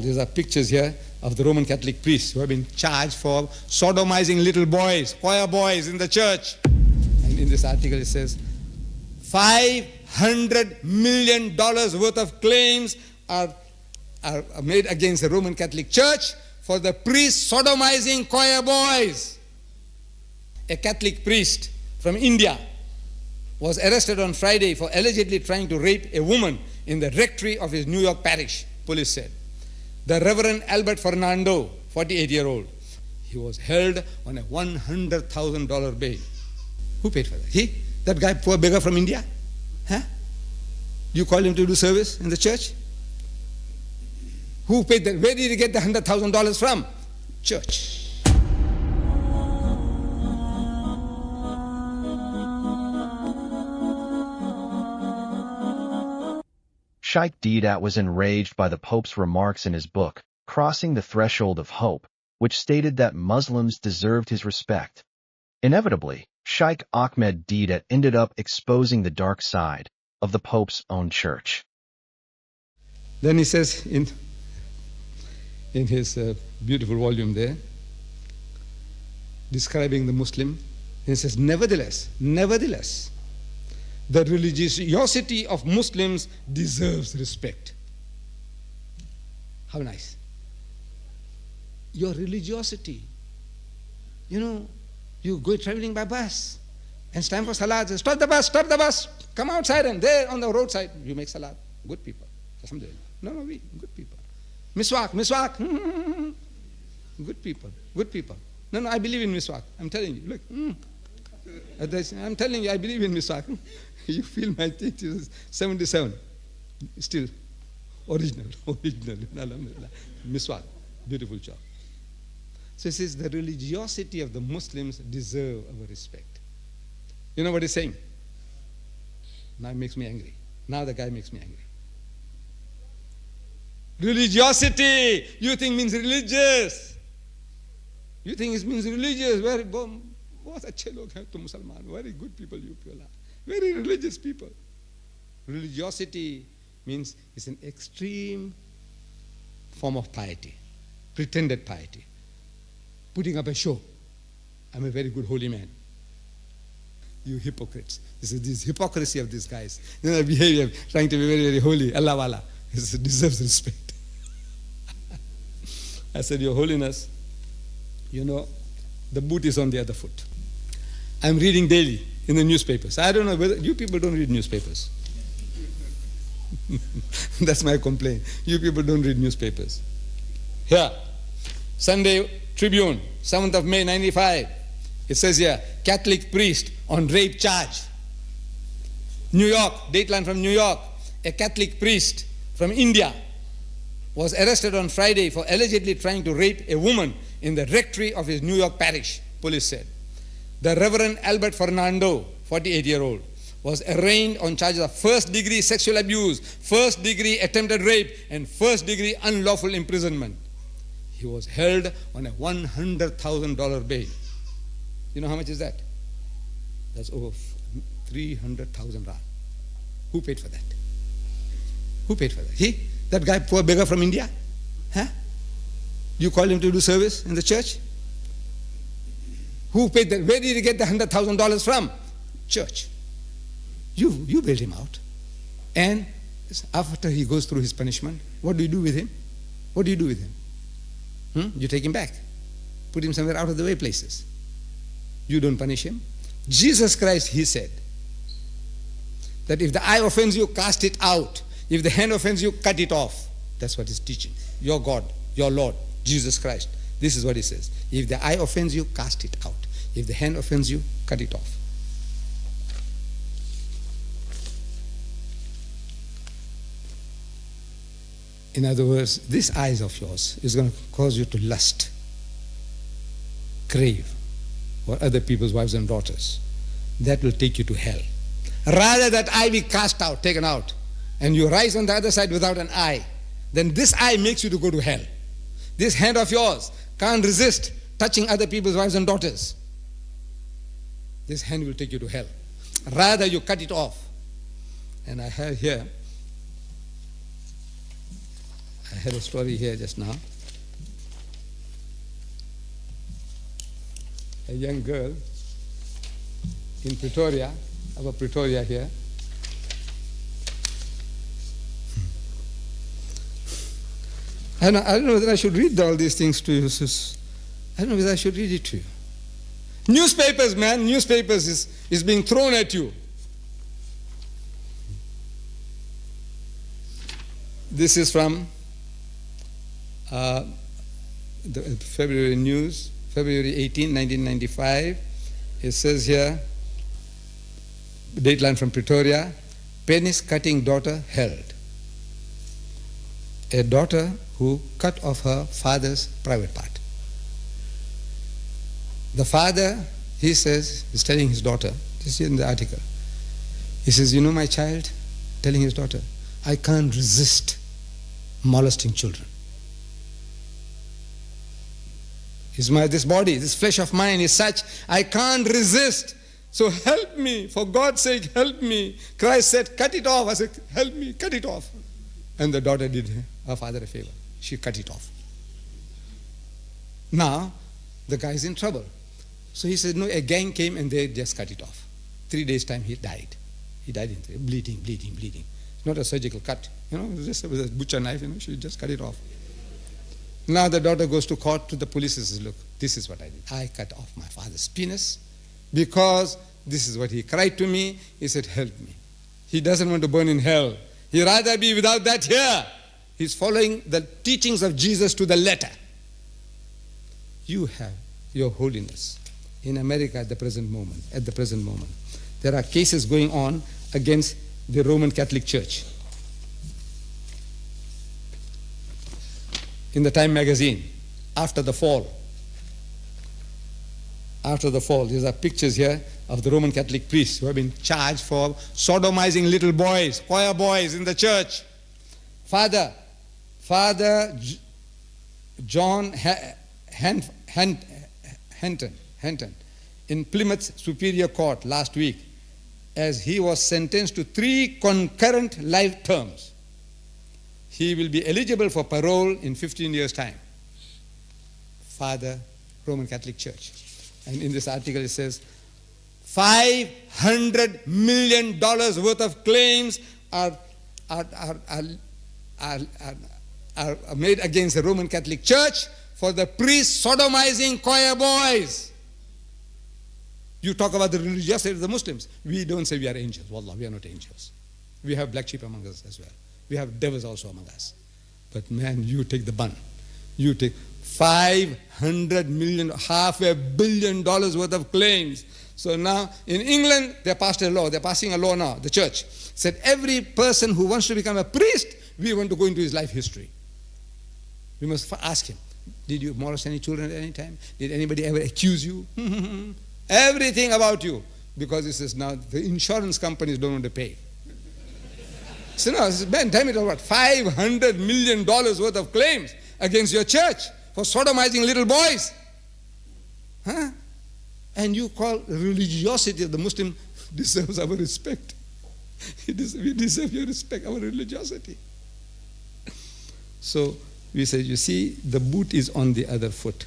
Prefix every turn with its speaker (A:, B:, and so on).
A: These are pictures here of the Roman Catholic priests who have been charged for sodomizing little boys, choir boys in the church. And in this article it says, $500 million worth of claims are made against the Roman Catholic Church for the priests sodomizing choir boys. A Catholic priest from India was arrested on Friday for allegedly trying to rape a woman in the rectory of his New York parish, police said. The Reverend Albert Fernando, 48-year-old, he was held on a $100,000 bail. Who paid for that? He? That guy, poor beggar from India? Huh? You call him to do service in the church? Who paid that? Where did he get the $100,000 from? Church.
B: Sheikh Deedat was enraged by the Pope's remarks in his book, Crossing the Threshold of Hope, which stated that Muslims deserved his respect. Inevitably, Sheikh Ahmed Deedat ended up exposing the dark side of the Pope's own church.
A: Then he says in his beautiful volume there, describing the Muslim, he says, nevertheless, the religiosity of Muslims deserves respect. How nice. Your religiosity. You know, you go traveling by bus, and it's time for salat. Stop the bus, come outside, and there on the roadside, you make salat. Good people. Alhamdulillah. No, we, good people. Miswak. Good people. No, I believe in miswak. I'm telling you, look. I'm telling you, I believe in miswak. You feel my teeth is 77. Still, original. Alhamdulillah. Miswak, beautiful job. So he says the religiosity of the Muslims deserve our respect. You know what he's saying? Now it makes me angry. Now the guy makes me angry. Religiosity, you think means religious. You think it means religious. Very good people you people are. Very religious people. Religiosity means it's an extreme form of piety, pretended piety, putting up a show. I'm a very good holy man. You hypocrites. This is this hypocrisy of these guys. You know, behavior, trying to be very, very holy. Allah Wala. This deserves respect. I said, Your Holiness, you know, the boot is on the other foot. I'm reading daily in the newspapers. I don't know whether you people don't read newspapers. That's my complaint. You people don't read newspapers. Here, Sunday Tribune, 7th of May, 95. It says here, Catholic priest on rape charge. New York, dateline from New York. A Catholic priest from India was arrested on Friday for allegedly trying to rape a woman in the rectory of his New York parish, police said. The Reverend Albert Fernando, 48-year-old, was arraigned on charges of first-degree sexual abuse, first-degree attempted rape, and first-degree unlawful imprisonment. He was held on a $100,000 bail. You know how much is that? That's over 300,000 rand. Who paid for that? Who paid for that? He? That guy, poor beggar from India? Huh? You call him to do service in the church? Who paid that? Where did he get the $100,000 from? Church. You bailed him out. And after he goes through his punishment, what do you do with him? What do you do with him? You take him back. Put him somewhere out of the way places. You don't punish him. Jesus Christ, he said, that if the eye offends you, cast it out. If the hand offends you, cut it off. That's what he's teaching. Your God, your Lord, Jesus Christ. This is what he says. If the eye offends you, cast it out. If the hand offends you, cut it off. In other words, this eyes of yours is going to cause you to lust, crave for other people's wives and daughters. That will take you to hell. Rather that eye be cast out, taken out, and you rise on the other side without an eye, then this eye makes you to go to hell. This hand of yours can't resist touching other people's wives and daughters. This hand will take you to hell. Rather you cut it off. And I have here, I had a story here just now. A young girl in Pretoria, our Pretoria here. I don't know whether I should read all these things to you, sis. I don't know whether I should read it to you. Newspapers, man, newspapers is being thrown at you. This is from the February news, February 18, 1995. It says here, dateline from Pretoria, penis-cutting daughter held. A daughter who cut off her father's private part. The father, he says, is telling his daughter, this is in the article, he says, you know my child, telling his daughter, I can't resist molesting children. This body, this flesh of mine is such, I can't resist. So help me, for God's sake, help me. Christ said, cut it off. I said, help me, cut it off. And the daughter did her father a favor. She cut it off. Now, the guy is in trouble. So he said, no, a gang came and they just cut it off. 3 days' time, he died. He died in bleeding. It's not a surgical cut. Just with a butcher knife, she just cut it off. Now the daughter goes to court to the police and says, look, this is what I did. I cut off my father's penis because this is what he cried to me. He said, help me. He doesn't want to burn in hell. He'd rather be without that here. He's following the teachings of Jesus to the letter. You have your holiness in America at the present moment. There are cases going on against the Roman Catholic Church. In the Time magazine, after the fall, these are pictures here of the Roman Catholic priests who have been charged for sodomizing little boys, choir boys in the church. Father John Henton in Plymouth Superior Court last week, as he was sentenced to 3 concurrent life terms. He will be eligible for parole in 15 years' time. Father, Roman Catholic Church. And in this article it says, $500 million worth of claims are made against the Roman Catholic Church for the priests sodomizing choir boys. You talk about the religiosity of the Muslims. We don't say we are angels. Wallah, we are not angels. We have black sheep among us as well. We have devils also among us. But man, you take the bun. You take $500 million, $500 million worth of claims. So now, in England, they're passing a law now, the church said every person who wants to become a priest, we want to go into his life history. We must ask him, did you molest any children at any time? Did anybody ever accuse you? Everything about you. Because this is now, the insurance companies don't want to pay. So now, man, tell me what, $500 million worth of claims against your church for sodomizing little boys. Huh? And you call religiosity of the Muslim deserves our respect. We deserve your respect, our religiosity. So we say, you see, the boot is on the other foot.